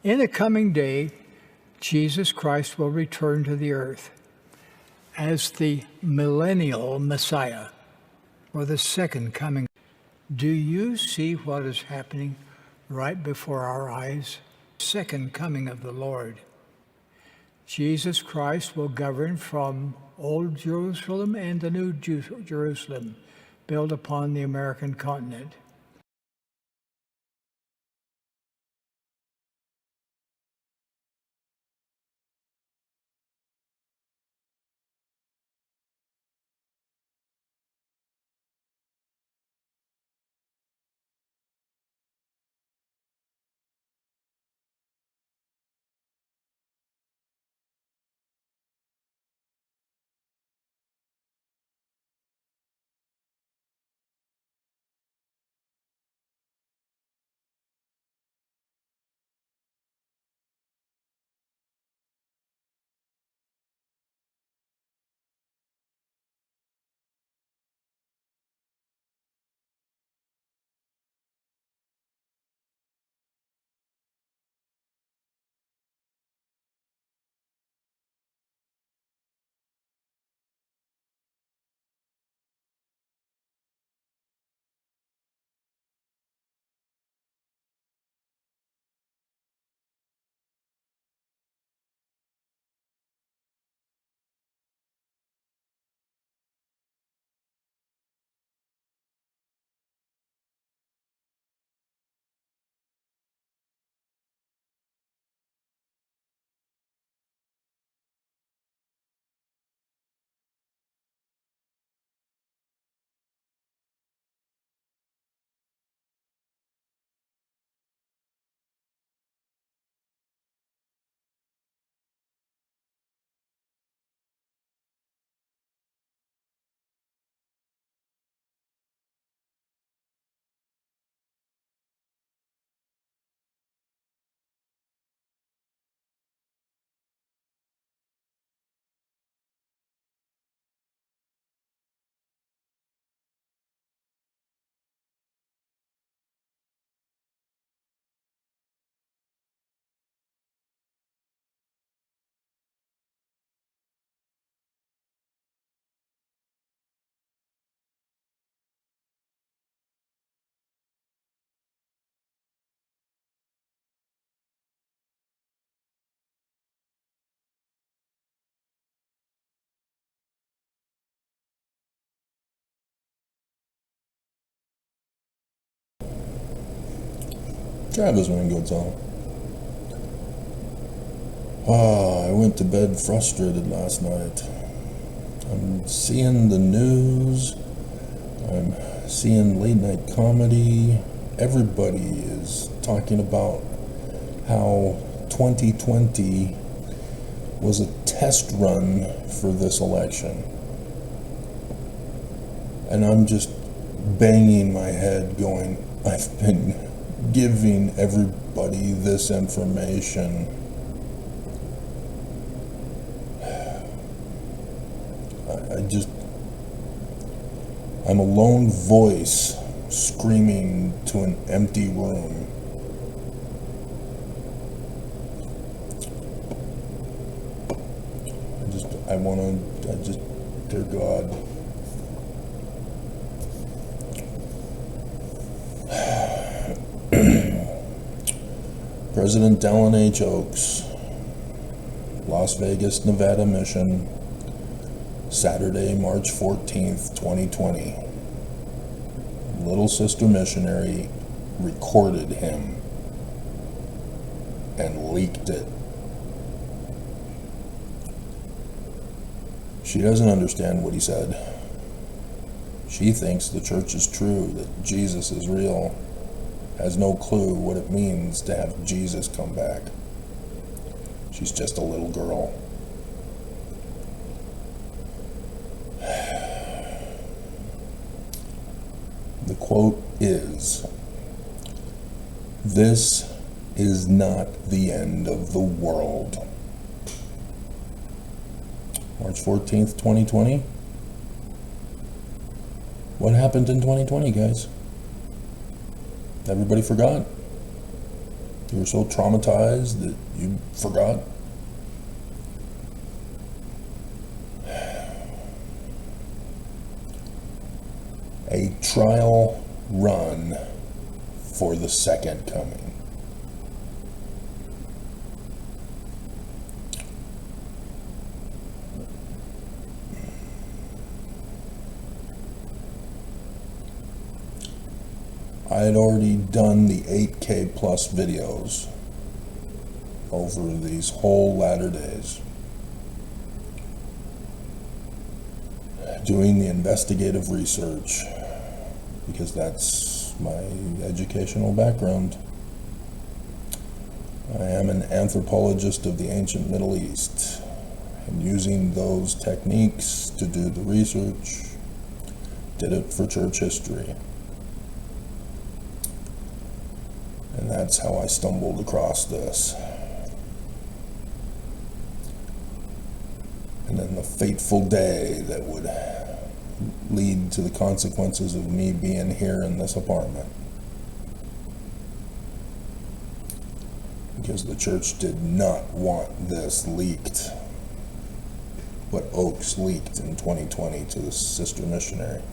In the coming day, Jesus Christ will return to the earth as the Millennial Messiah, or the second coming. Do you see what is happening right before our eyes? Second coming of the Lord. Jesus Christ will govern from Old Jerusalem and the New Jerusalem, built upon the American continent. Travis Wingold's on. I went to bed frustrated last night. I'm seeing the news. I'm seeing late night comedy. Everybody is talking about how 2020 was a test run for this election. And I'm just banging my head going, I've been giving everybody this information. I'm a lone voice screaming to an empty room. Dear God. President Dallin H. Oaks, Las Vegas, Nevada mission, Saturday, March 14th, 2020. Little Sister Missionary recorded him and leaked it. She doesn't understand what he said. She thinks the church is true, that Jesus is real. Has no clue what it means to have Jesus come back. She's just a little girl. The quote is, "This is not the end of the world." March 14th, 2020. What happened in 2020, guys? Everybody forgot? You were so traumatized that you forgot? A trial run for the second coming. I had already done the 8K plus videos over these whole latter days, doing the investigative research, because that's my educational background. I am an anthropologist of the ancient Middle East, and using those techniques to do the research, did it for church history. And that's how I stumbled across this. And then the fateful day that would lead to the consequences of me being here in this apartment. Because the church did not want this leaked. What Oaks leaked in 2020 to the sister missionary.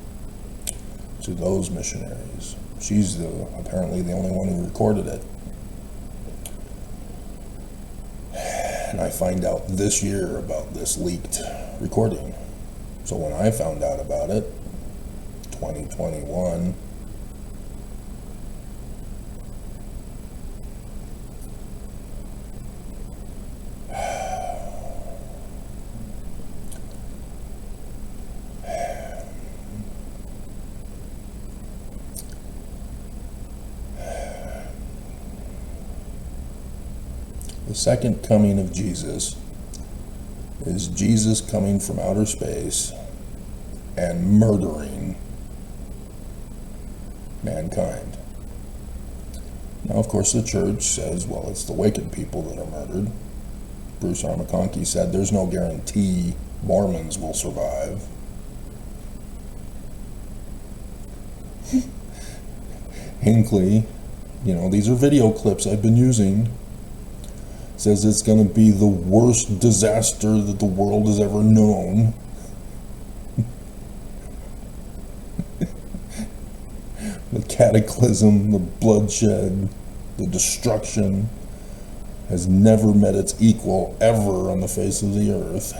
To those missionaries. She's apparently the only one who recorded it. And I find out this year about this leaked recording. So when I found out about it, 2021, the second coming of Jesus is Jesus coming from outer space and murdering mankind. Now, of course, the church says, well, it's the wicked people that are murdered. Bruce R. McConkie said there's no guarantee Mormons will survive. Hinckley, these are video clips I've been using, says it's going to be the worst disaster that the world has ever known. The cataclysm, the bloodshed, the destruction has never met its equal ever on the face of the earth.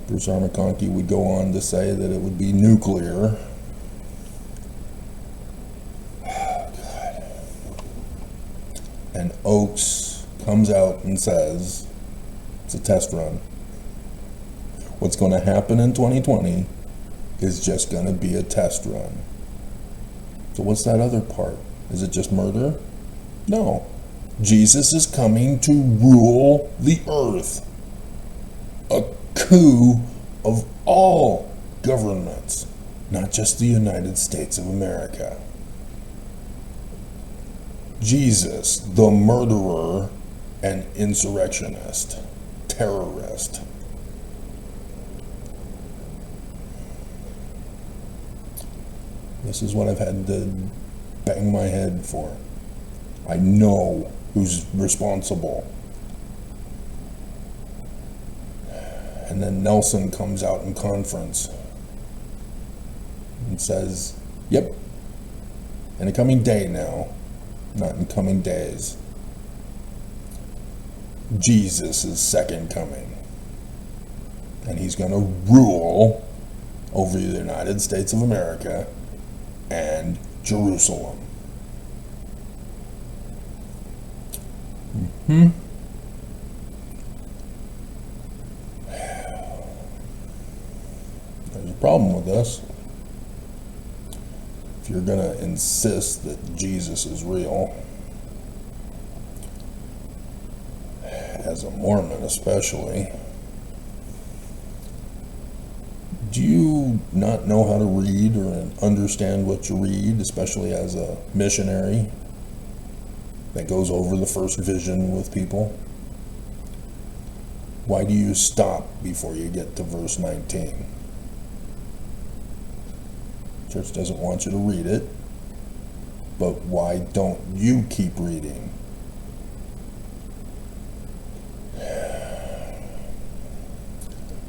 Bruce R. McConkie would go on to say that it would be nuclear. And Oaks comes out and says it's a test run. What's going to happen in 2020 is just going to be a test run. So what's that other part? Is it just murder? No. Jesus is coming to rule the earth. A coup of all governments, not just the United States of America. Jesus, the murderer and insurrectionist, terrorist. This is what I've had to bang my head for. I know who's responsible. And then Nelson comes out in conference and says, yep, in a coming day now, not in coming days, Jesus' second coming. And he's going to rule over the United States of America and Jerusalem. There's a problem with this. If you're going to insist that Jesus is real, as a Mormon especially, do you not know how to read or understand what you read, especially as a missionary that goes over the first vision with people? Why do you stop before you get to verse 19? Church doesn't want you to read it. But why don't you keep reading?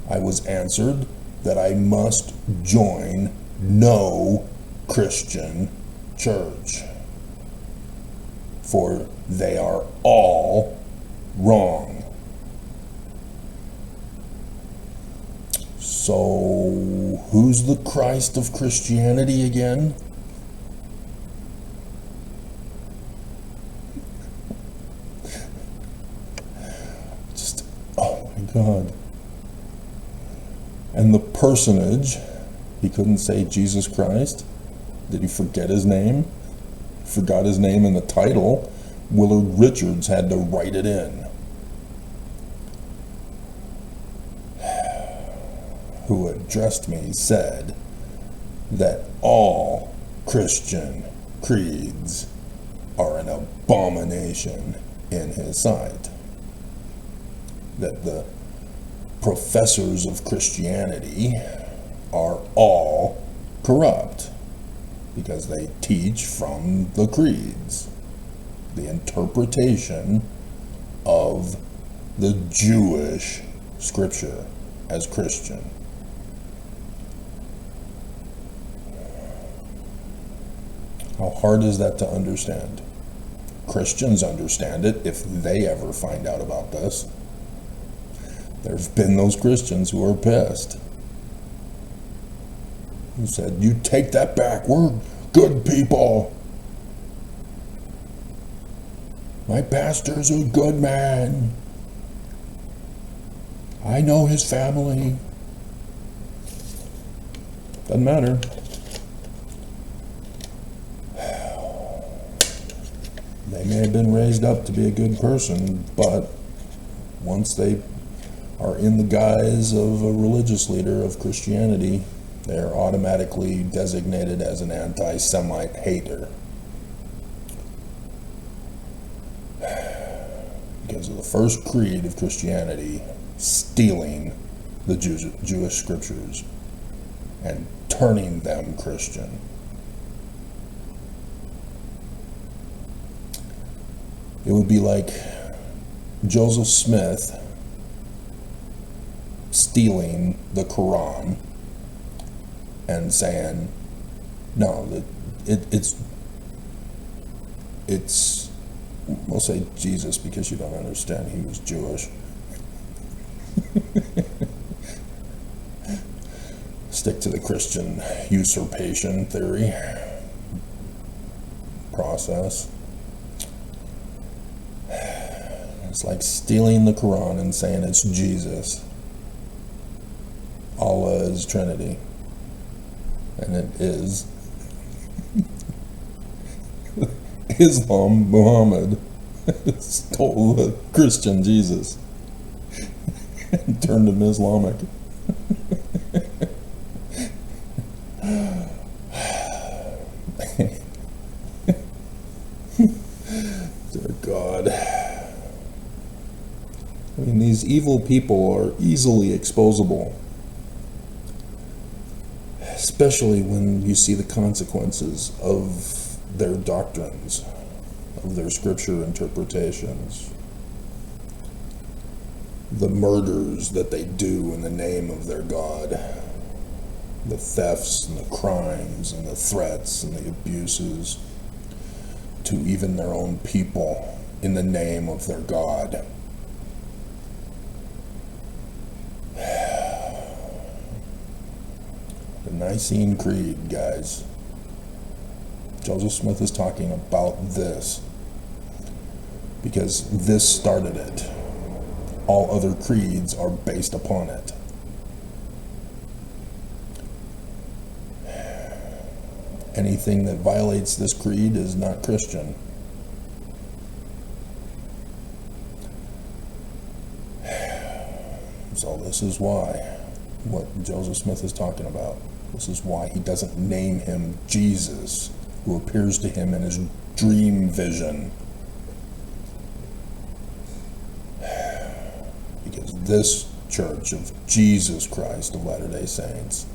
I was answered that I must join no Christian church, for they are all wrong. So, who's the Christ of Christianity again? Oh my God. And the personage, he couldn't say Jesus Christ. Did he forget his name? Forgot his name in the title. Willard Richards had to write it in. Who addressed me said that all Christian creeds are an abomination in his sight. That the professors of Christianity are all corrupt because they teach from the creeds, the interpretation of the Jewish scripture as Christian. How hard is that to understand? Christians understand it if they ever find out about this. There's been those Christians who are pissed. Who said, you take that back, we're good people. My pastor's a good man. I know his family. Doesn't matter. They may have been raised up to be a good person, but once they are in the guise of a religious leader of Christianity, they are automatically designated as an anti-Semite hater. Because of the first creed of Christianity, stealing the Jewish scriptures and turning them Christian. It would be like Joseph Smith stealing the Quran and saying, no, it's we'll say Jesus because you don't understand, he was Jewish. Stick to the Christian usurpation theory process. It's like stealing the Quran and saying it's Jesus. Allah is Trinity. And it is. Islam, Muhammad, stole the Christian Jesus and turned him Islamic. Dear God. I mean, these evil people are easily exposable, especially when you see the consequences of their doctrines, of their scripture interpretations, the murders that they do in the name of their God, the thefts and the crimes and the threats and the abuses to even their own people in the name of their God. The Nicene Creed, guys. Joseph Smith is talking about this because this started it. All other creeds are based upon it. Anything that violates this creed is not Christian. So this is why, what Joseph Smith is talking about, this is why he doesn't name him Jesus, who appears to him in his dream vision. Because this Church of Jesus Christ of Latter-day Saints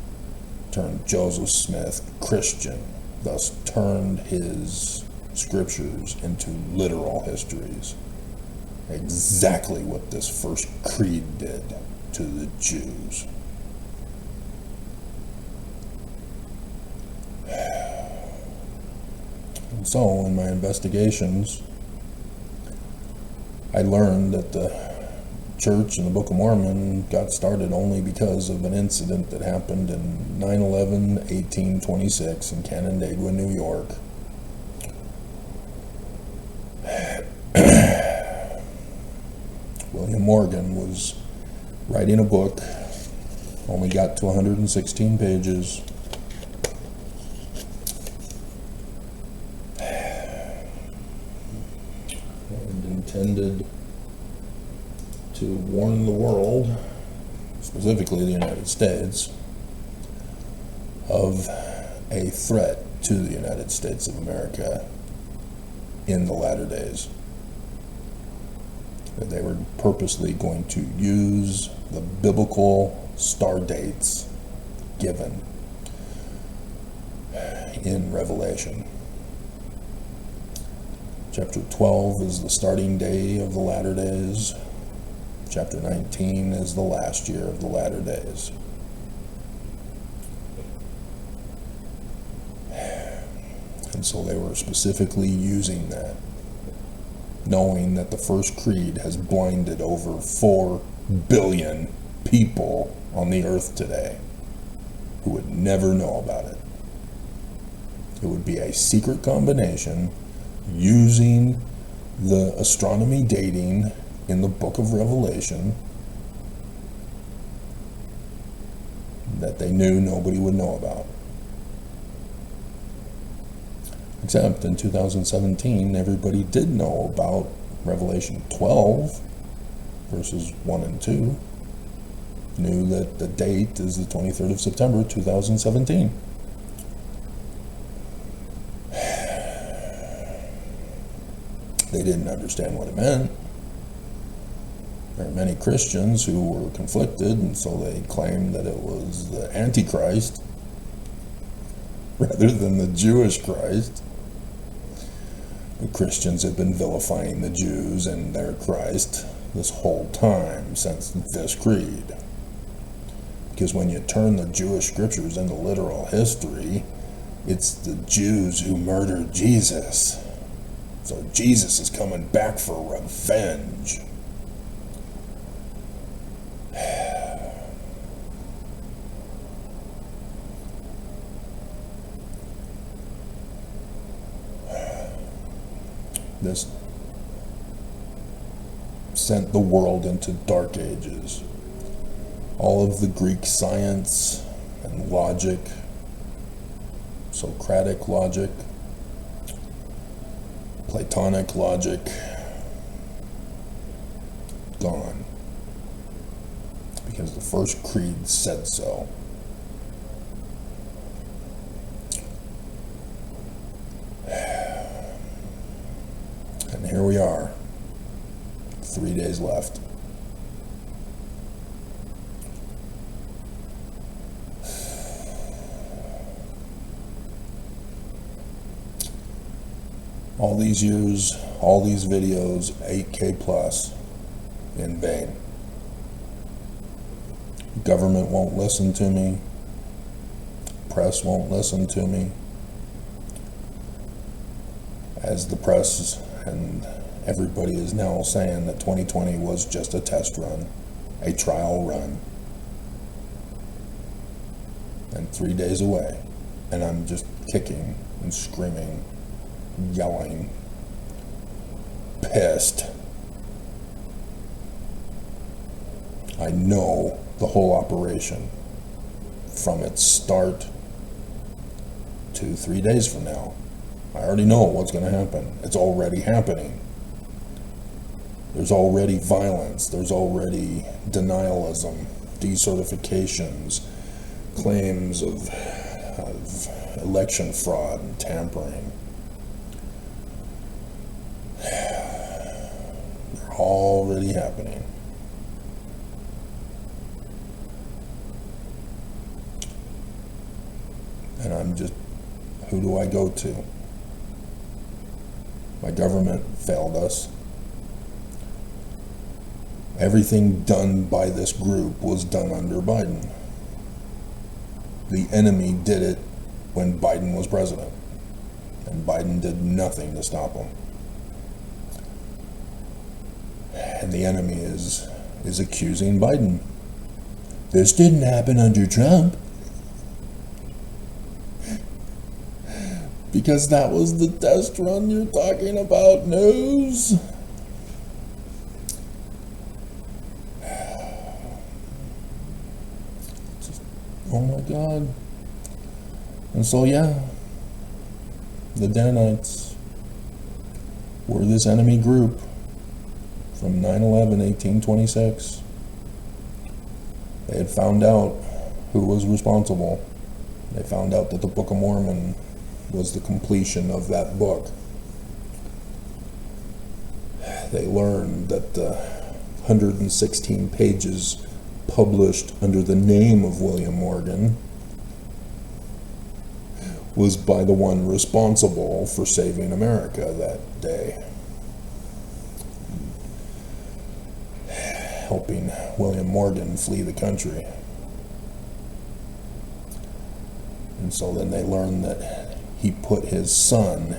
turned Joseph Smith Christian, thus turned his scriptures into literal histories. Exactly what this first creed did to the Jews. And so, in my investigations, I learned that the Church and the Book of Mormon got started only because of an incident that happened in 9/11/1826 in Canandaigua, New York. William Morgan was writing a book, only got to 116 pages. And intended to warn the world, specifically the United States, of a threat to the United States of America in the latter days. That they were purposely going to use the biblical star dates given in Revelation. Chapter 12 is the starting day of the latter days. Chapter 19 is the last year of the latter days. And so they were specifically using that, knowing that the first creed has blinded over 4 billion people on the earth today who would never know about it. It would be a secret combination using the astronomy dating in the book of Revelation that they knew nobody would know about. Except in 2017, everybody did know about Revelation 12, verses 1 and 2. Knew that the date is the 23rd of September, 2017. They didn't understand what it meant. There are many Christians who were conflicted, and so they claimed that it was the Antichrist rather than the Jewish Christ. The Christians have been vilifying the Jews and their Christ this whole time since this creed. Because when you turn the Jewish scriptures into literal history, it's the Jews who murdered Jesus. So Jesus is coming back for revenge. This sent the world into dark ages. All of the Greek science and logic, Socratic logic, Platonic logic, gone. Because the first creed said so. And here we are, 3 days left. All these years, all these videos, 8K plus, in vain. Government won't listen to me. Press won't listen to me. As the press and everybody is now saying that 2020 was just a test run, a trial run, and 3 days away, and I'm just kicking and screaming, yelling, pissed. I know the whole operation from its start to 3 days from now. I already know what's going to happen. It's already happening. There's already violence. There's already denialism, decertifications, claims of election fraud and tampering. They're already happening. And I'm just, who do I go to? My government failed us. Everything done by this group was done under Biden. The enemy did it when Biden was president, and Biden did nothing to stop him. And the enemy is accusing Biden. This didn't happen under Trump. Because that was the test run you're talking about, news. Oh my God. And so, yeah, the Danites were this enemy group from 9/11, 1826. They had found out who was responsible. They found out that the Book of Mormon was the completion of that book. They learned that the 116 pages published under the name of William Morgan was by the one responsible for saving America that day, helping William Morgan flee the country. And so then they learned that he put his son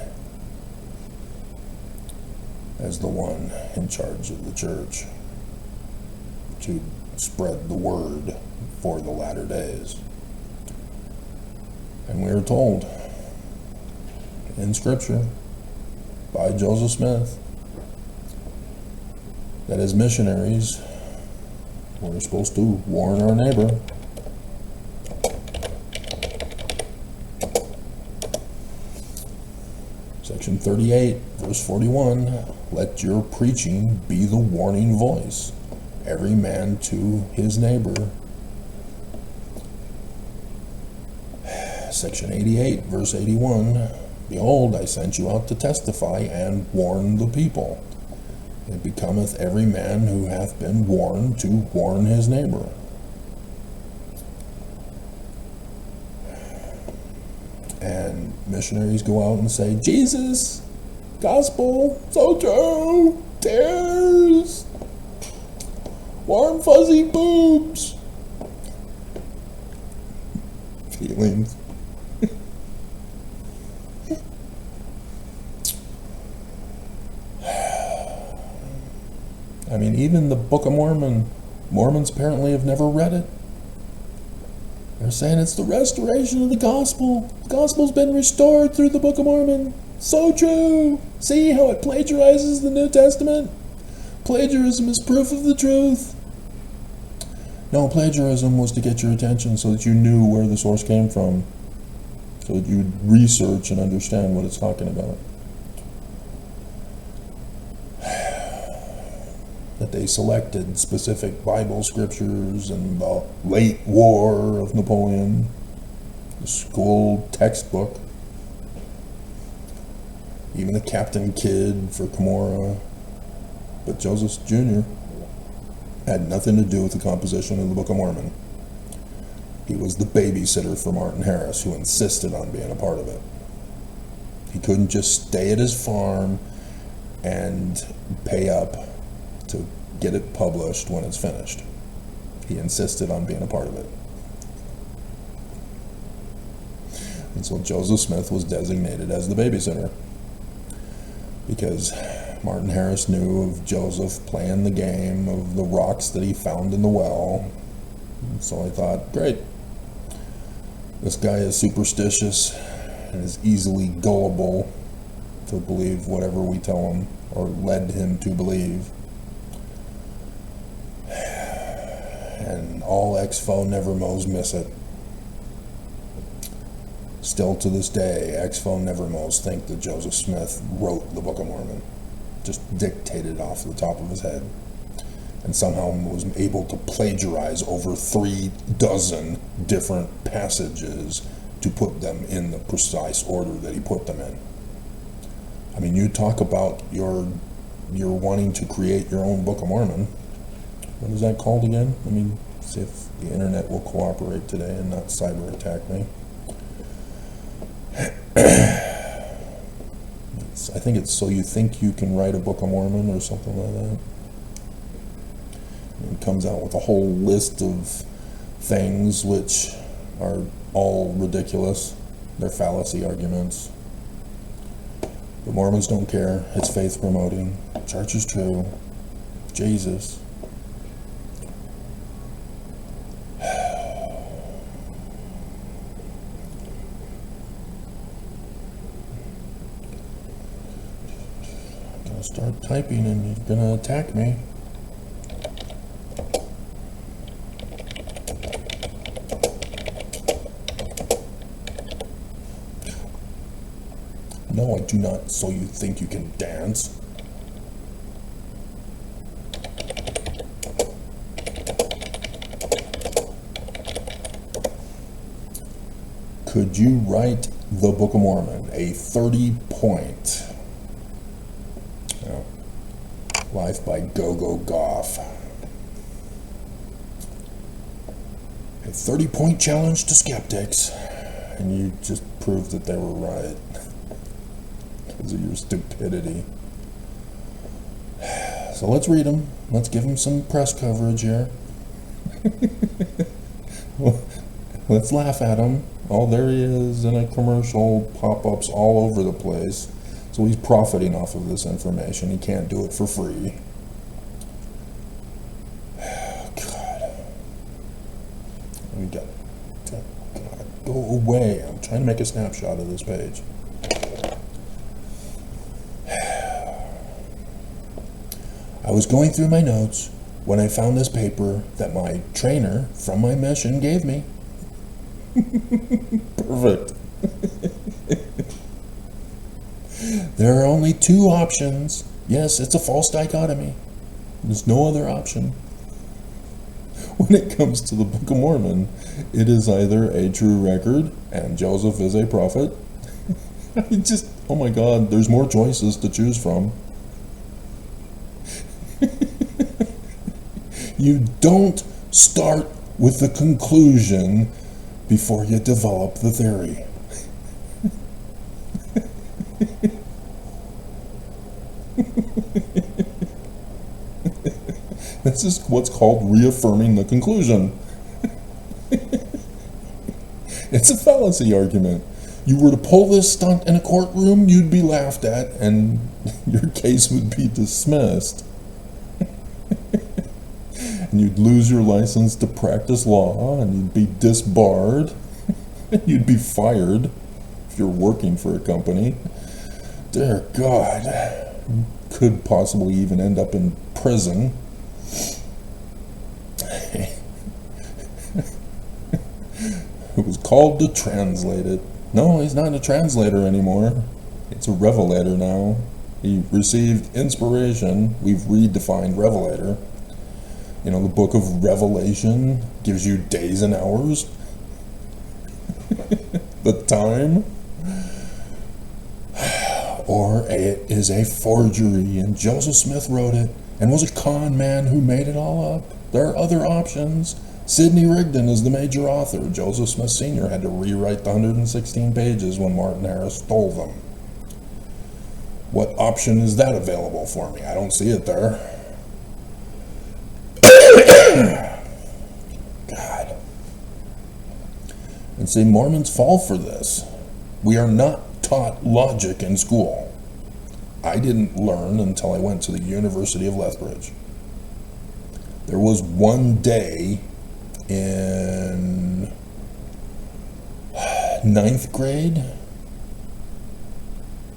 as the one in charge of the church to spread the word for the latter days. And we are told in Scripture by Joseph Smith that as missionaries, we're supposed to warn our neighbor. Section 38, verse 41, let your preaching be the warning voice, every man to his neighbor. Section 88, verse 81, behold, I sent you out to testify and warn the people. It becometh every man who hath been warned to warn his neighbor. And missionaries go out and say, Jesus, gospel, so true, tears, warm fuzzy boobs, feelings. I mean, even the Book of Mormon, Mormons apparently have never read it. They're saying it's the restoration of the gospel. The gospel's been restored through the Book of Mormon. So true. See how it plagiarizes the New Testament? Plagiarism is proof of the truth. No, plagiarism was to get your attention so that you knew where the source came from, so that you'd research and understand what it's talking about. That they selected specific Bible scriptures and the late war of Napoleon, the school textbook, even the Captain Kidd for Cumorah. But Joseph Jr. had nothing to do with the composition of the Book of Mormon. He was the babysitter for Martin Harris, who insisted on being a part of it. He couldn't just stay at his farm and pay up to get it published when it's finished. He insisted on being a part of it. And so Joseph Smith was designated as the babysitter because Martin Harris knew of Joseph playing the game of the rocks that he found in the well. And so I thought, great, this guy is superstitious and is easily gullible to believe whatever we tell him or led him to believe. And all Exfo Nevermos miss it. Still to this day, Exfo Nevermos think that Joseph Smith wrote the Book of Mormon, just dictated off the top of his head, and somehow was able to plagiarize over 36 different passages to put them in the precise order that he put them in. I mean, you talk about your wanting to create your own Book of Mormon. What is that called again? Let me see if the internet will cooperate today and not cyber attack me. I think think it's So You Think You Can Write a Book of Mormon or something like that. It comes out with a whole list of things which are all ridiculous. They're fallacy arguments. The Mormons don't care. It's faith promoting. Church is true. Jesus. I'm gonna start typing and you're gonna attack me. No, I do not. So you think you can dance? Could you write the Book of Mormon, a 30-point? Life by Go-Go Goff. A 30-point challenge to skeptics, and you just proved that they were right because of your stupidity. So let's read them. Let's give them some press coverage here. Let's laugh at him. Oh, there he is in a commercial, pop-ups all over the place. So he's profiting off of this information. He can't do it for free. God. We got... God, go away. I'm trying to make a snapshot of this page. I was going through my notes when I found this paper that my trainer from my mission gave me. Perfect. There are only two options. Yes, it's a false dichotomy. There's no other option. When it comes to the Book of Mormon, it is either a true record and Joseph is a prophet. Oh my God, there's more choices to choose from. You don't start with the conclusion before you develop the theory. This is what's called reaffirming the conclusion. It's a fallacy argument. You were to pull this stunt in a courtroom, you'd be laughed at and your case would be dismissed. And you'd lose your license to practice law, and you'd be disbarred, and you'd be fired if you're working for a company. Dear God, you could possibly even end up in prison. It was called to translate it. No, he's not a translator anymore. It's a revelator now. He received inspiration. We've redefined revelator. You know, the book of Revelation gives you days and hours. The time. Or it is a forgery and Joseph Smith wrote it and was a con man who made it all up. There are other options. Sidney Rigdon is the major author. Joseph Smith Sr. had to rewrite the 116 pages when Martin Harris stole them. What option is that available for me? I don't see it there. God. And see, Mormons fall for this. We are not taught logic in school. I didn't learn until I went to the University of Lethbridge. There was one day in 9th grade.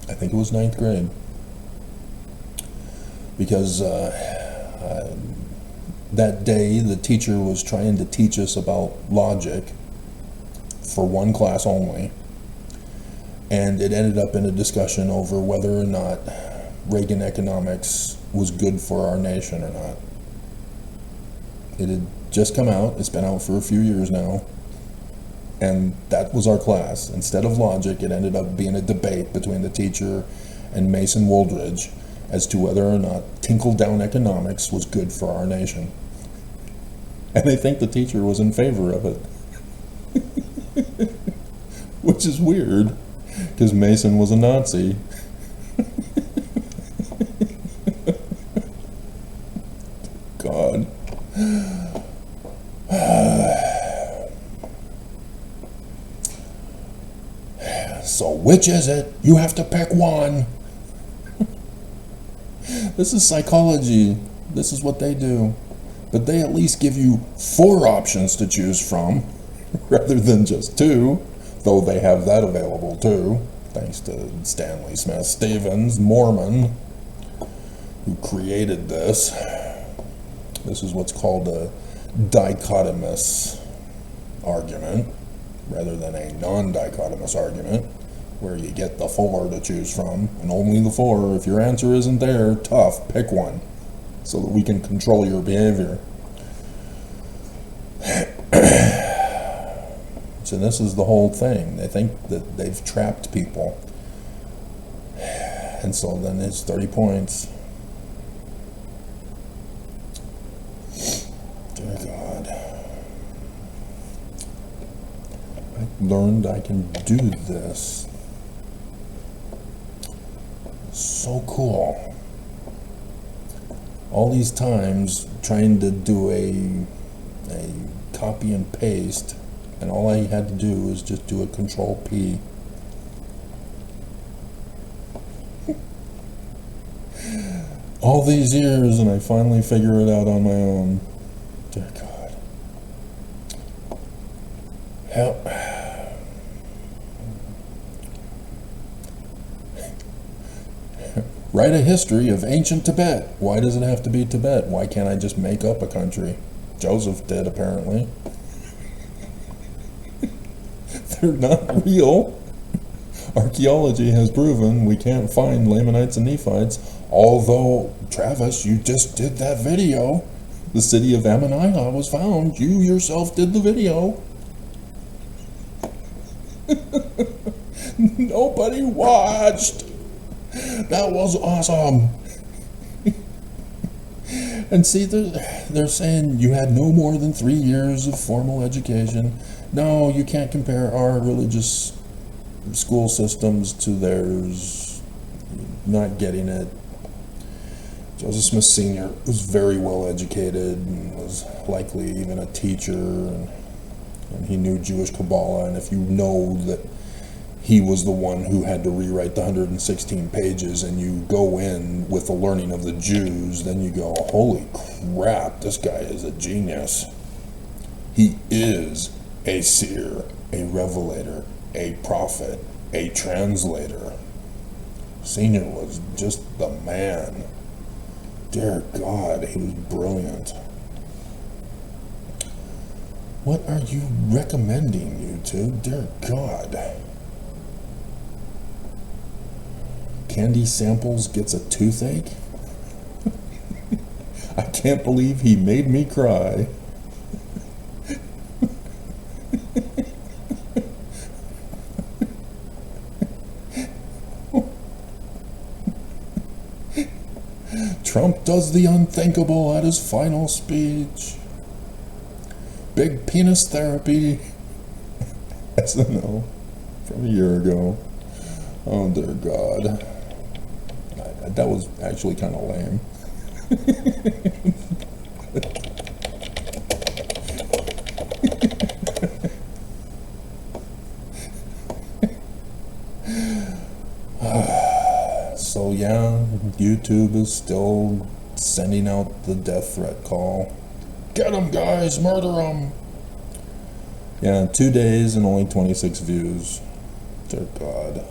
I think it was 9th grade. Because that day the teacher was trying to teach us about logic for one class only. And it ended up in a discussion over whether or not Reagan economics was good for our nation or not. It had just come out. It's been out for a few years now. And that was our class. Instead of logic, it ended up being a debate between the teacher and Mason Wooldridge as to whether or not tinkle-down economics was good for our nation. And I think the teacher was in favor of it. Which is weird, because Mason was a Nazi. God. So which is it? You have to pick one. This is psychology. This is what they do. But they at least give you 4 options to choose from rather than just 2, though they have that available too, thanks to Stanley Smith Stevens, Mormon, who created this. This is what's called a dichotomous argument rather than a non-dichotomous argument, where you get the 4 to choose from, and only the 4. If your answer isn't there, tough, pick one, so that we can control your behavior. So this is the whole thing. They think that they've trapped people. And so then it's 30 points. Dear God. I learned I can do this. So cool. All these times trying to do a copy and paste, and all I had to do was just do a Control P. All these years, and I finally figure it out on my own. Dear God. Help. Write a history of ancient Tibet. Why does it have to be Tibet? Why can't I just make up a country? Joseph did, apparently. They're not real. Archaeology has proven we can't find Lamanites and Nephites, although, Travis, you just did that video. The city of Ammonihah was found. You yourself did the video. Nobody watched. That was awesome. And see, they're saying you had no more than 3 years of formal education. No, you can't compare our religious school systems to theirs. Not getting it. Joseph Smith Sr. was very well educated and was likely even a teacher, and he knew Jewish Kabbalah. And if you know that he was the one who had to rewrite the 116 pages, and you go in with the learning of the Jews, then you go, holy crap, this guy is a genius. He is a seer, a revelator, a prophet, a translator. Senior was just the man. Dear God, he was brilliant. What are you recommending, YouTube? Dear God. Candy Samples gets a toothache? I can't believe he made me cry. Trump does the unthinkable at his final speech. Big penis therapy. SNL from a year ago. Oh dear God. That was actually kind of lame. So yeah, YouTube is still sending out the death threat call. Get 'em, guys, murder 'em. Yeah, 2 days and only 26 views. Dear God.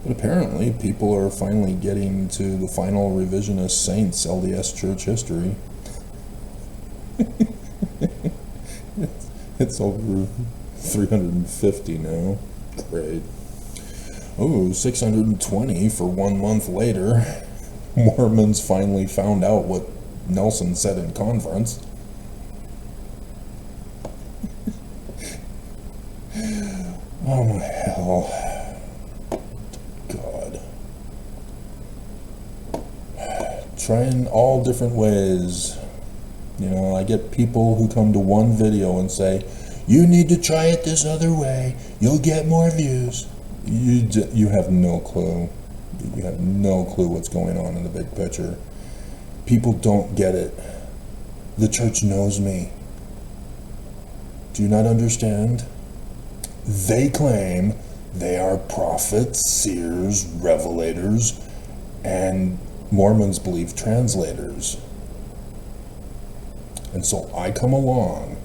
But apparently people are finally getting to the final revisionist Saints LDS church history. It's over 350 now. Great. Oh, 620 for 1 month later. Mormons finally found out what Nelson said in conference. Oh my hell. God. Trying all different ways. You know, I get people who come to one video and say, you need to try it this other way. You'll get more views. You have no clue. You have no clue what's going on in the big picture. People don't get it. The church knows me. Do you not understand? They claim they are prophets, seers, revelators, and Mormons believe translators. And so I come along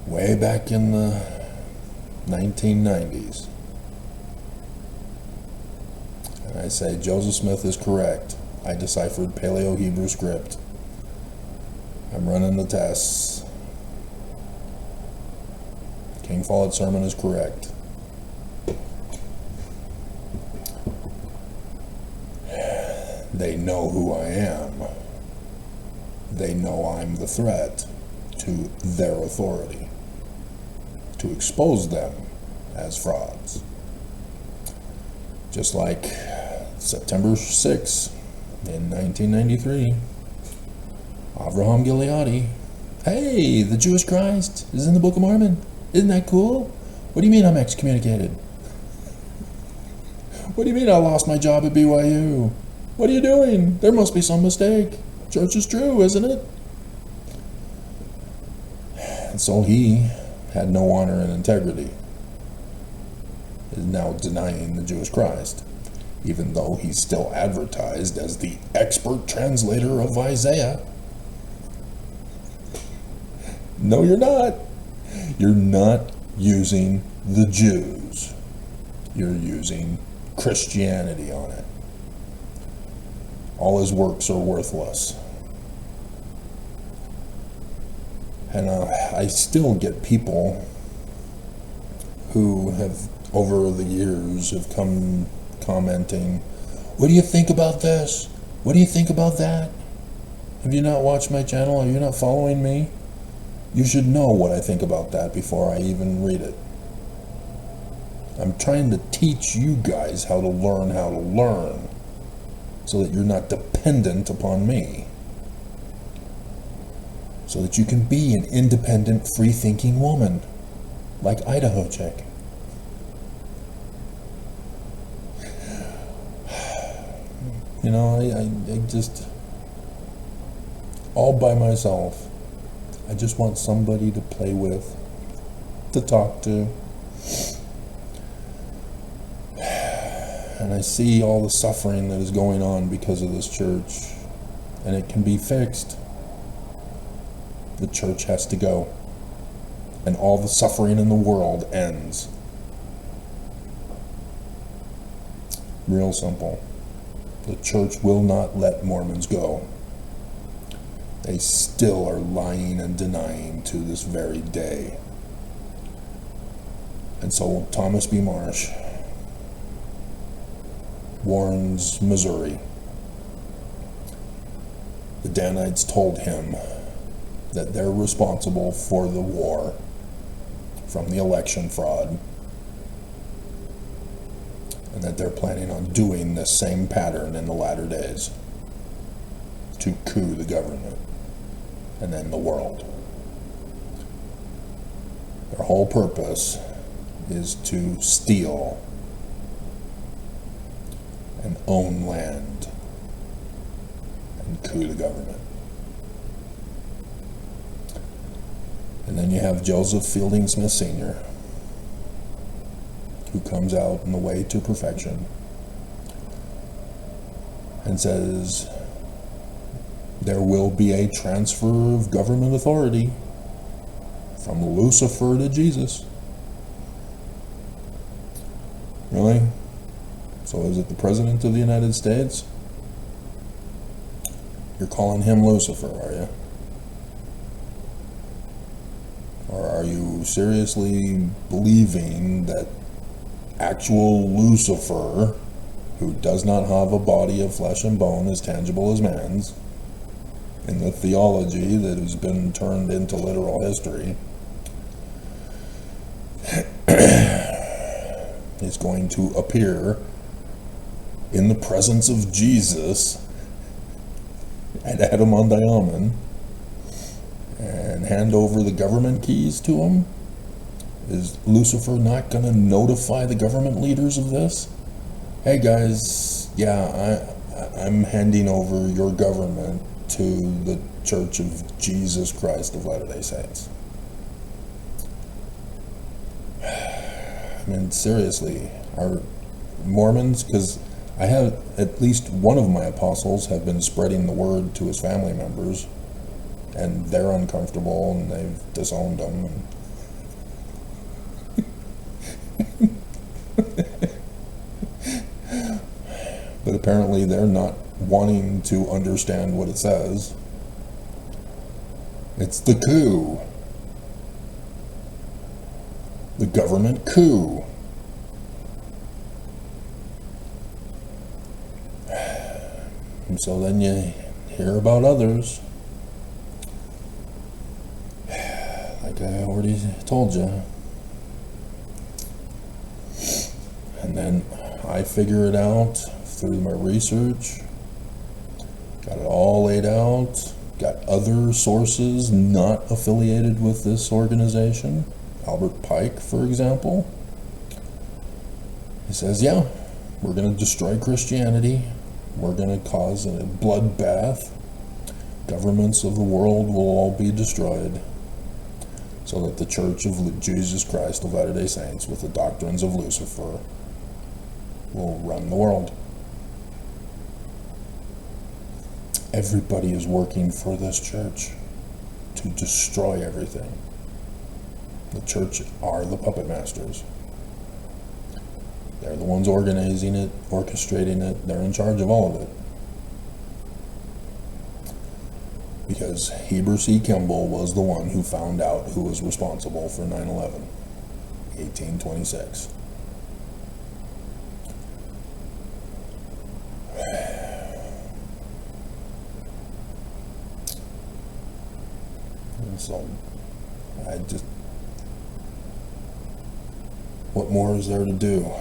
way back in the 1990s. And I say, Joseph Smith is correct. I deciphered Paleo-Hebrew script. I'm running the tests. King Follett's sermon is correct. They know who I am. They know I'm the threat to their authority, to expose them as frauds. Just like September 6, in 1993, Avraham Gileadi, hey, the Jewish Christ is in the Book of Mormon. Isn't that cool? What do you mean I'm excommunicated? What do you mean I lost my job at BYU? What are you doing? There must be some mistake. Church is true, isn't it? And so he had no honor and integrity. Is now denying the Jewish Christ, even though he's still advertised as the expert translator of Isaiah. No, you're not. You're not using the Jews. You're using Christianity on it. All his works are worthless. And I still get people who have, over the years, have come commenting, what do you think about this? What do you think about that? Have you not watched my channel? Are you not following me? You should know what I think about that before I even read it. I'm trying to teach you guys how to learn so that you're not dependent upon me. So that you can be an independent, free-thinking woman, like Idaho chick. You know, I just, all by myself. I just want somebody to play with, to talk to. And I see all the suffering that is going on because of this church, and it can be fixed. The church has to go, and all the suffering in the world ends. Real simple. The church will not let Mormons go. They still are lying and denying to this very day. And so Thomas B. Marsh warns Missouri. The Danites told him that they're responsible for the war from the election fraud, and that they're planning on doing the same pattern in the latter days to coup the government and end the world. Their whole purpose is to steal and own land and coup the government. And then you have Joseph Fielding Smith Sr., who comes out on the way to perfection and says there will be a transfer of government authority from Lucifer to Jesus. Really? So is it the President of the United States? You're calling him Lucifer, are you? Or are you seriously believing that actual Lucifer, who does not have a body of flesh and bone as tangible as man's, in the theology that has been turned into literal history, is going to appear in the presence of Jesus at Adam-on-Diamond and hand over the government keys to him Is Lucifer not going to notify the government leaders of this? Hey guys, yeah, I'm handing over your government to the Church of Jesus Christ of Latter-day Saints. I mean, seriously, are Mormons, because I have at least one of my apostles have been spreading the word to his family members, and they're uncomfortable and they've disowned them. But apparently they're not wanting to understand what it says. It's the coup. The government coup. And so then you hear about others. Like I already told you. And then I figure it out through my research. Got it all laid out. Got other sources not affiliated with this organization. Albert Pike, for example. He says, yeah, we're going to destroy Christianity. We're going to cause a bloodbath. Governments of the world will all be destroyed, so that the Church of Jesus Christ of Latter-day Saints, with the doctrines of Lucifer, will run the world. Everybody is working for this church to destroy everything. The church are the puppet masters. They're the ones organizing it, orchestrating it. They're in charge of all of it. Because Heber C. Kimball was the one who found out who was responsible for 9/11, 1826. And so, what more is there to do?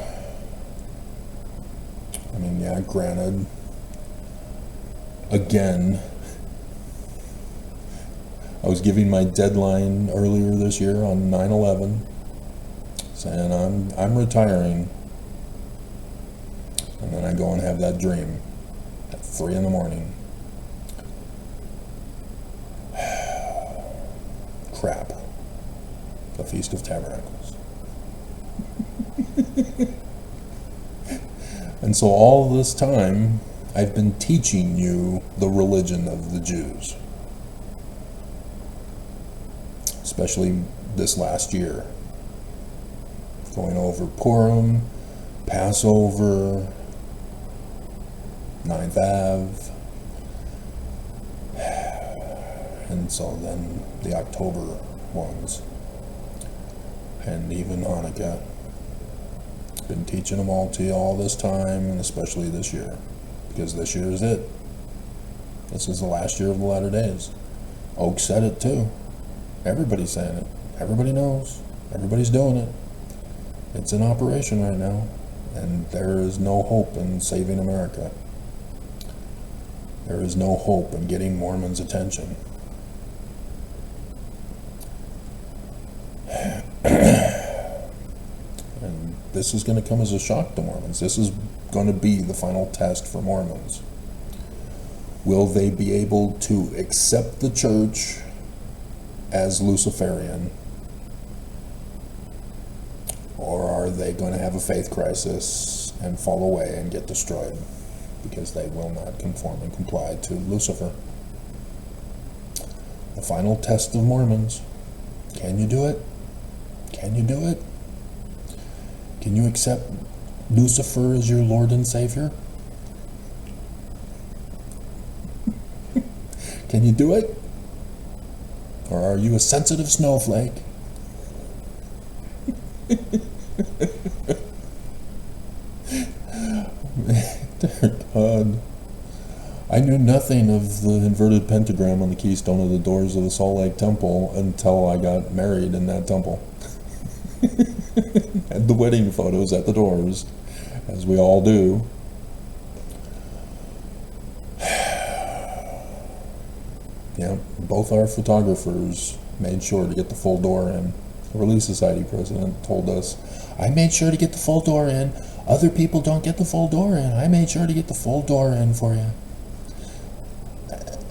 I mean, yeah, granted, again, I was giving my deadline earlier this year on 9/11, saying I'm retiring, and then I go and have that dream at 3 in the morning. Crap. The Feast of Tabernacles. And so all this time, I've been teaching you the religion of the Jews. Especially this last year. Going over Purim, Passover, 9th Ave, and so then the October ones, and even Hanukkah. Been teaching them all to you all this time, and especially this year, because this year is it. This is the last year of the latter days. Oak said it too. Everybody's saying it. Everybody knows. Everybody's doing it. It's in operation right now, and there is no hope in saving America. There is no hope in getting Mormons' attention. And this is going to come as a shock to Mormons. This is going to be the final test for Mormons. Will they be able to accept the church as Luciferian, or are they going to have a faith crisis and fall away and get destroyed because they will not conform and comply to Lucifer? The final test of Mormons. Can you do it? Can you do it? Can you accept Lucifer as your Lord and Savior? Can you do it? Or are you a sensitive snowflake? Dear God. I knew nothing of the inverted pentagram on the keystone of the doors of the Salt Lake Temple until I got married in that temple. Had the wedding photos at the doors, as we all do. Yeah, both our photographers made sure to get the full door in. Relief Society president told us, I made sure to get the full door in. Other people don't get the full door in. I made sure to get the full door in for you.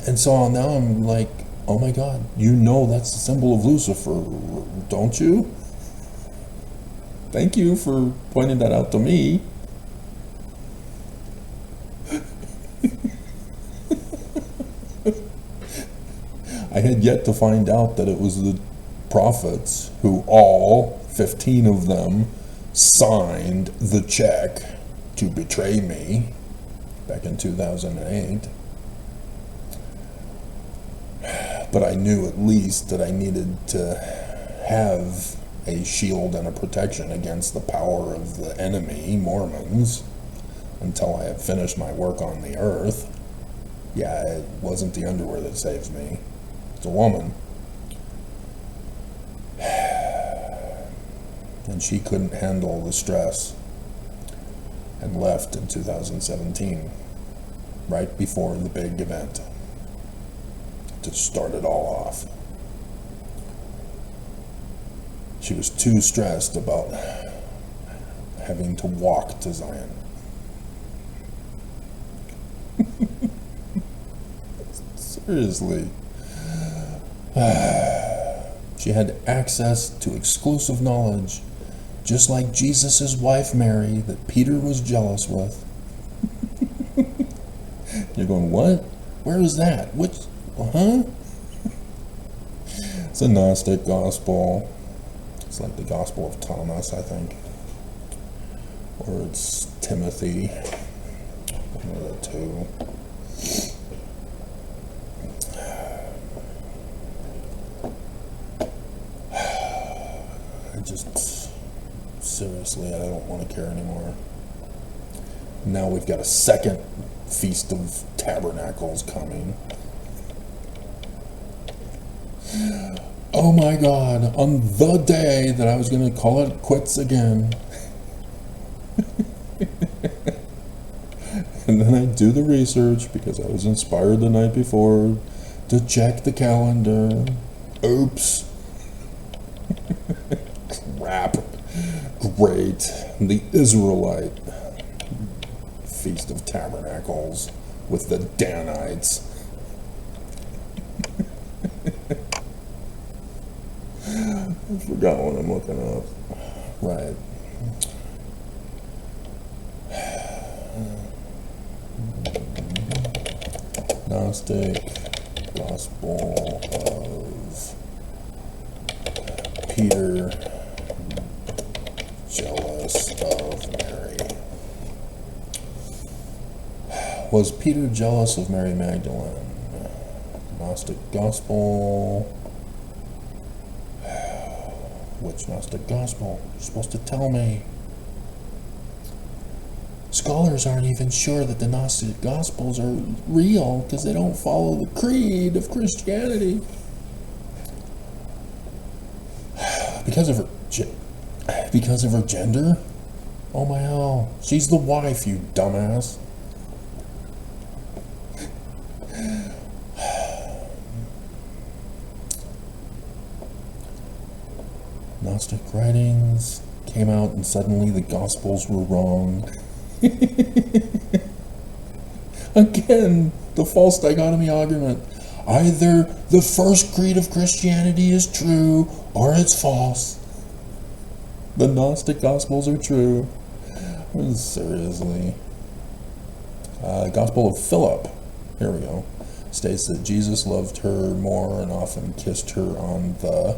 And so now I'm like, oh my God, you know that's the symbol of Lucifer, don't you? Thank you for pointing that out to me. I had yet to find out that it was the prophets who all, 15 of them, signed the check to betray me back in 2008. But I knew at least that I needed to have a shield and a protection against the power of the enemy, Mormons, until I had finished my work on the earth. Yeah, it wasn't the underwear that saves me. It's a woman. And she couldn't handle the stress and left in 2017, right before the big event, to start it all off. She was too stressed about having to walk to Zion. Seriously. She had access to exclusive knowledge, just like Jesus' wife Mary, that Peter was jealous with. You're going, what? Where is that? Which, huh? It's a Gnostic gospel. It's like the Gospel of Thomas, I think. Or it's Timothy. One of the two. Seriously, I don't want to care anymore. Now we've got a second Feast of Tabernacles coming. Oh my God, on the day that I was going to call it quits again. And then I do the research because I was inspired the night before to check the calendar. Oops. Crap. Great. The Israelite Feast of Tabernacles with the Danites. I forgot what I'm looking up. Right. Gnostic Gospel of Peter, jealous of Mary. Was Peter jealous of Mary Magdalene? Gnostic Gospel. Which Gnostic Gospel? You're supposed to tell me. Scholars aren't even sure that the Gnostic Gospels are real because they don't follow the creed of Christianity. Because of her gender? Oh my hell. She's the wife, you dumbass. Gnostic writings came out and suddenly the Gospels were wrong. Again, the false dichotomy argument. Either the first creed of Christianity is true or it's false. The Gnostic Gospels are true. Seriously. Gospel of Philip, here we go, states that Jesus loved her more and often kissed her on the...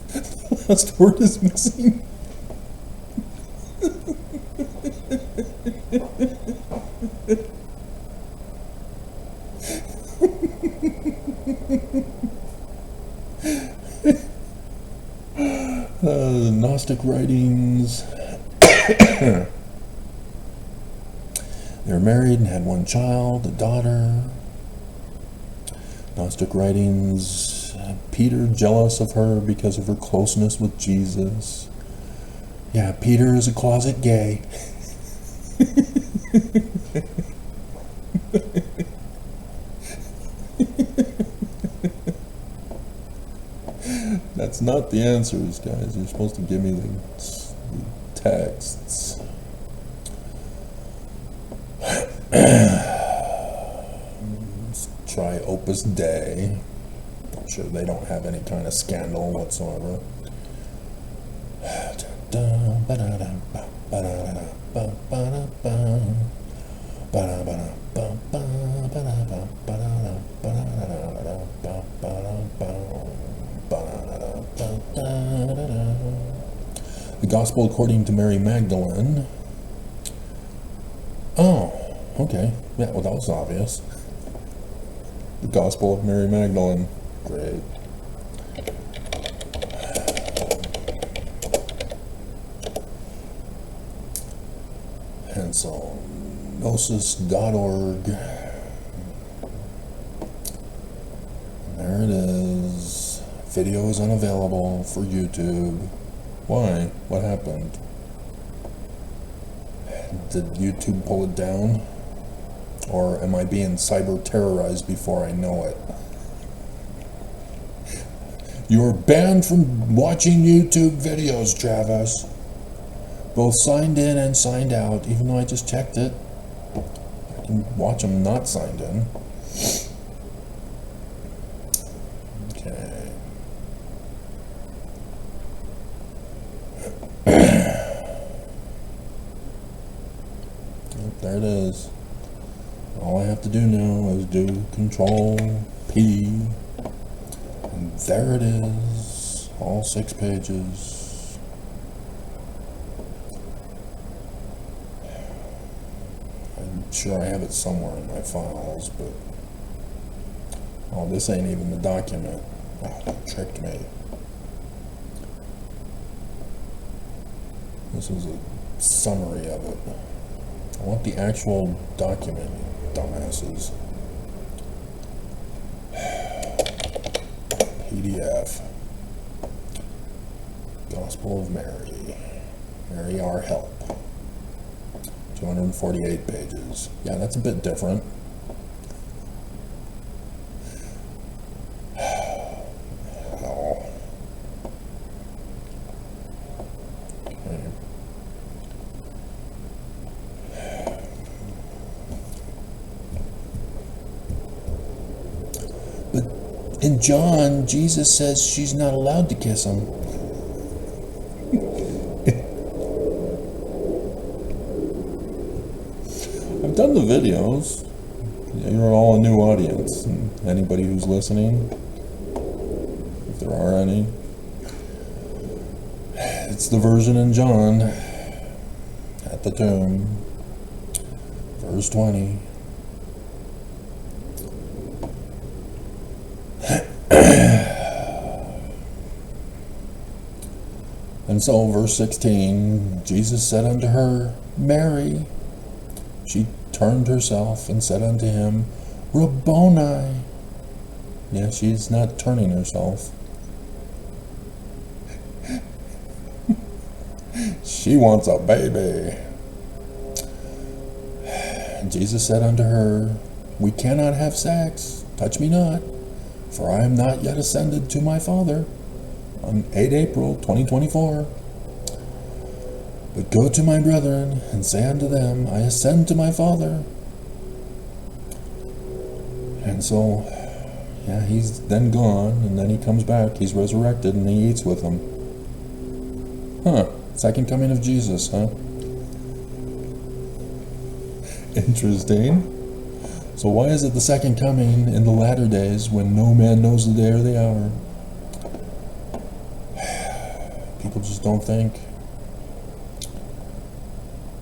The last word is missing. Gnostic writings. They were married and had one child, a daughter. Gnostic writings. Peter jealous of her because of her closeness with Jesus. Yeah, Peter is a closet gay. That's not the answers, guys. You're supposed to give me the texts. Let's try Opus Dei. I'm sure they don't have any kind of scandal whatsoever. The Gospel according to Mary Magdalene. Oh, okay. Yeah, well, that was obvious. The Gospel of Mary Magdalene. Great. And so, gnosis.org. There it is. Video is unavailable for YouTube. Why? What happened? Did YouTube pull it down? Or am I being cyber terrorized before I know it? You're banned from watching YouTube videos, Travis. Both signed in and signed out, even though I just checked it. I can watch them not signed in. Okay. There it is. All I have to do now is do Control P. And there it is. All 6 pages. I'm sure I have it somewhere in my files, but... Oh, this ain't even the document. Oh, that tricked me. This is a summary of it. I want the actual document, you dumbasses. PDF. Gospel of Mary. Mary Our Help. 248 pages. Yeah, that's a bit different. Oh. Okay. But in John, Jesus says she's not allowed to kiss him. I've done the videos. You're all a new audience. And anybody who's listening, if there are any, it's the version in John at the tomb, verse 20. And so, verse 16, Jesus said unto her, Mary. She turned herself and said unto him, Rabboni. Yeah, she's not turning herself. She wants a baby. Jesus said unto her, We cannot have sex. Touch me not, for I am not yet ascended to my Father. On 8 April 2024. But go to my brethren, and say unto them, I ascend to my Father. And so, yeah, he's then gone, and then he comes back, he's resurrected, and he eats with them. Huh, second coming of Jesus, huh? Interesting. So why is it the second coming in the latter days, when no man knows the day or the hour? People just don't think.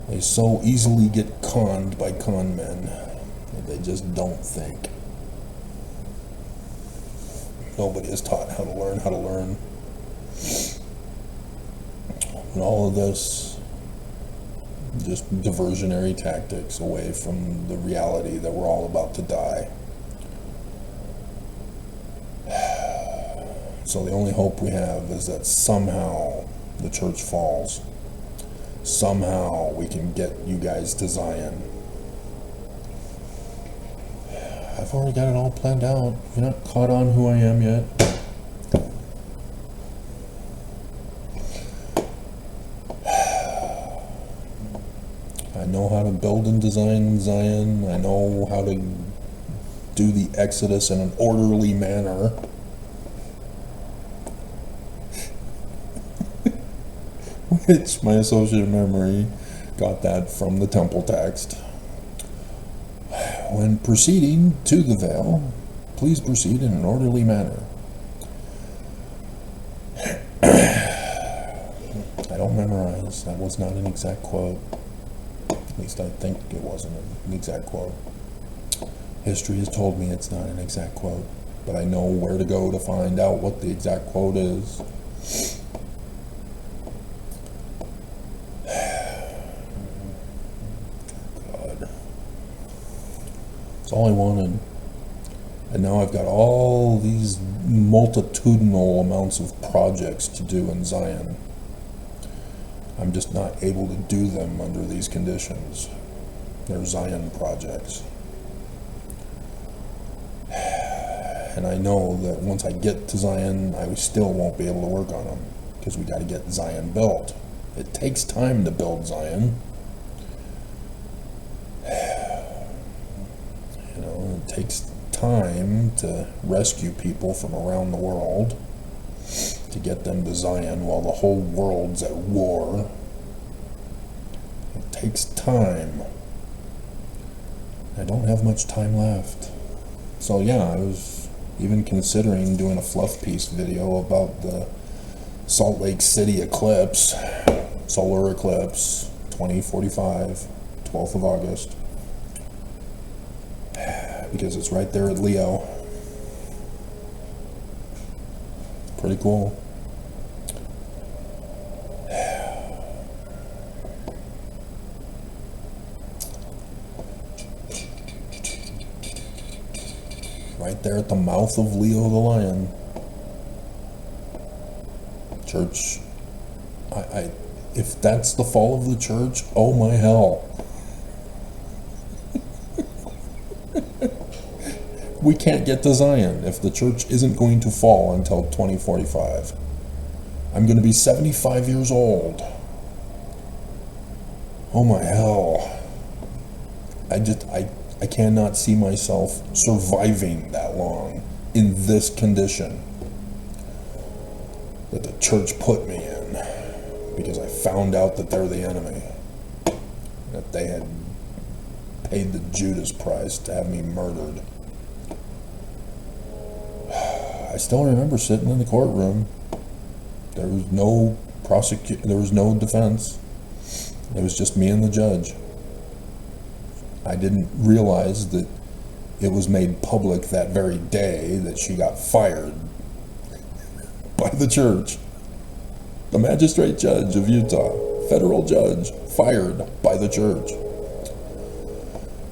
They so easily get conned by con men that they just don't think. Nobody is taught how to learn. And all of this, just diversionary tactics away from the reality that we're all about to die. So the only hope we have is that somehow the church falls. Somehow we can get you guys to Zion. I've already got it all planned out. You're not caught on who I am yet. know how to build and design Zion. I know how to do the Exodus in an orderly manner. Which my associate memory got that from the temple text. When proceeding to the veil, please proceed in an orderly manner. I don't memorize. That was not an exact quote. At least I think it wasn't an exact quote. History has told me it's not an exact quote, but I know where to go to find out what the exact quote is. God. That's all I wanted. And now I've got all these multitudinal amounts of projects to do in Zion. I'm just not able to do them under these conditions. They're Zion projects. And I know that once I get to Zion, I still won't be able to work on them, because we got to get Zion built. It takes time to build Zion. You know, it takes time to rescue people from around the world, to get them to Zion while the whole world's at war. It takes time. I don't have much time left. So yeah, I was even considering doing a fluff piece video about the Salt Lake City eclipse, solar eclipse, 2045, 12th of August. Because it's right there at Leo. Pretty cool. Right there at the mouth of Leo the Lion. Church, if that's the fall of the church, oh my hell. We can't get to Zion if the church isn't going to fall until 2045. I'm going to be 75 years old. Oh my hell. I cannot see myself surviving that long in this condition that the church put me in, because I found out that they're the enemy, that they had paid the Judas price to have me murdered. I still remember sitting in the courtroom. There was no there was no defense. It was just me and the judge. I didn't realize that it was made public that very day that she got fired by the church. The magistrate judge of Utah, federal judge, fired by the church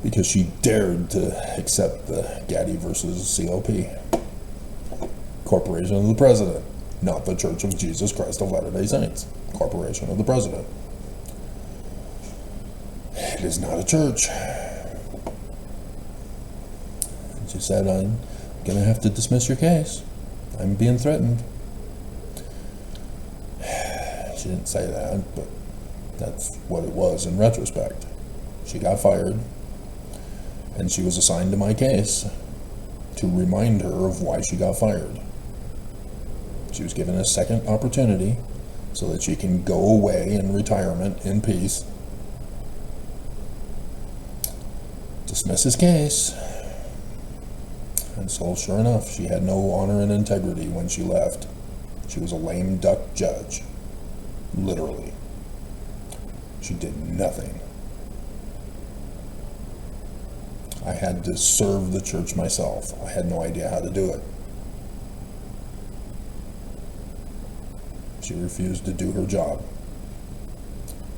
because she dared to accept the Gaddy versus COP. Corporation of the President, not the Church of Jesus Christ of Latter-day Saints. Corporation of the President. It is not a church. She said, I'm going to have to dismiss your case. I'm being threatened. She didn't say that, but that's what it was in retrospect. She got fired, and she was assigned to my case to remind her of why she got fired. She was given a second opportunity so that she can go away in retirement in peace, dismiss his case. And so, sure enough, she had no honor and integrity when she left. She was a lame duck judge. Literally. She did nothing. I had to serve the church myself. I had no idea how to do it. She refused to do her job.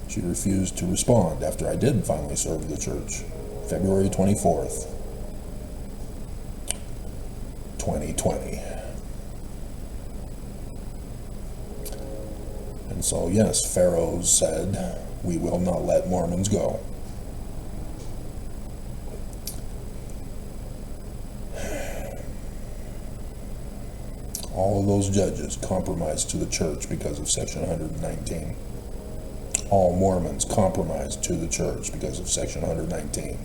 She refused to respond after I did finally serve the church. February 24th. 2020. And so, yes, Pharaoh said, we will not let Mormons go. All of those judges compromised to the church because of Section 119. all Mormons compromised to the church because of Section 119.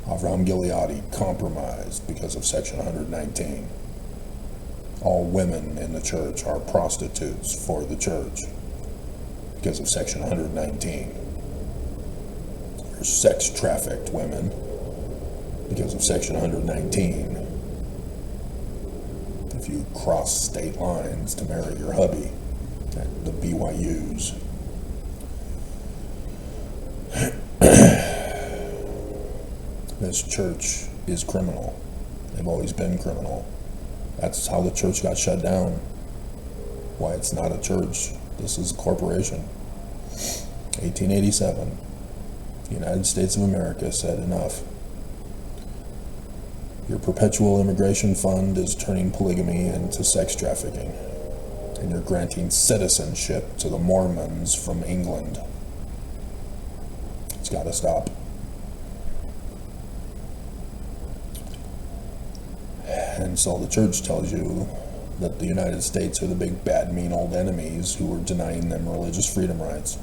Avraham Gileadi compromised because of Section 119. All women in the church are prostitutes for the church because of Section 119. Or sex trafficked women because of Section 119. If you cross state lines to marry your hubby at the BYUs. This church is criminal. They've always been criminal. That's how the church got shut down. Why it's not a church. This is a corporation. 1887. The United States of America said enough. Your perpetual immigration fund is turning polygamy into sex trafficking. And you're granting citizenship to the Mormons from England. It's got to stop. And so the church tells you that the United States are the big, bad, mean old enemies who are denying them religious freedom rights.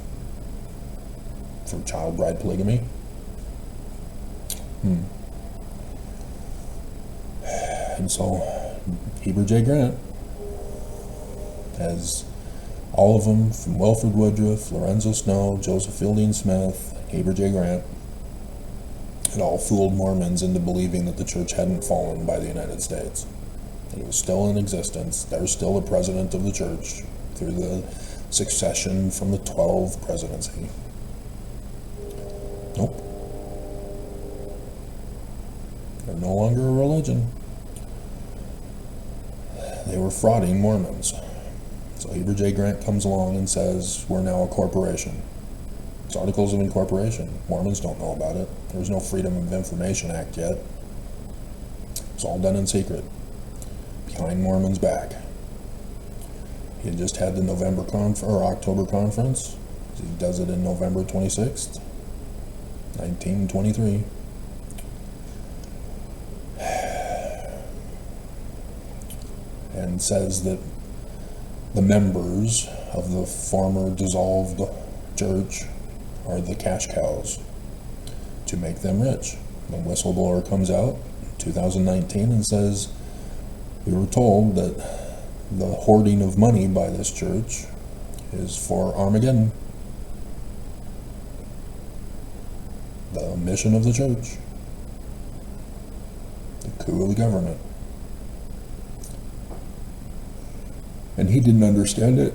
For child bride polygamy? And so Heber J. Grant, as all of them from Wilford Woodruff, Lorenzo Snow, Joseph Fielding Smith, Heber J. Grant, had all fooled Mormons into believing that the church hadn't fallen by the United States. It was still in existence. They're still the president of the church through the succession from the 12 presidency. Nope. They're no longer a religion. They were frauding Mormons. So Heber J. Grant comes along and says, we're now a corporation. It's Articles of Incorporation. Mormons don't know about it. There was no Freedom of Information Act yet. It's all done in secret, behind Mormons' back. He had just had the October conference. He does it in November 26th, 1923. And says that the members of the former dissolved church are the cash cows to make them rich. The whistleblower comes out in 2019 and says, we were told that the hoarding of money by this church is for Armageddon. The mission of the church. The coup of the government. And he didn't understand it.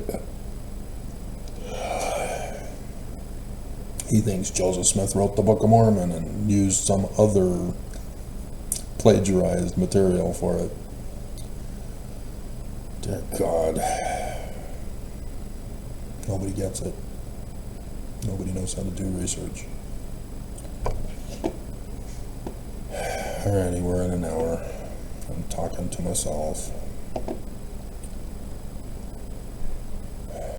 He thinks Joseph Smith wrote the Book of Mormon and used some other plagiarized material for it. Dear God. Nobody gets it. Nobody knows how to do research. Alrighty, we're in an hour. I'm talking to myself.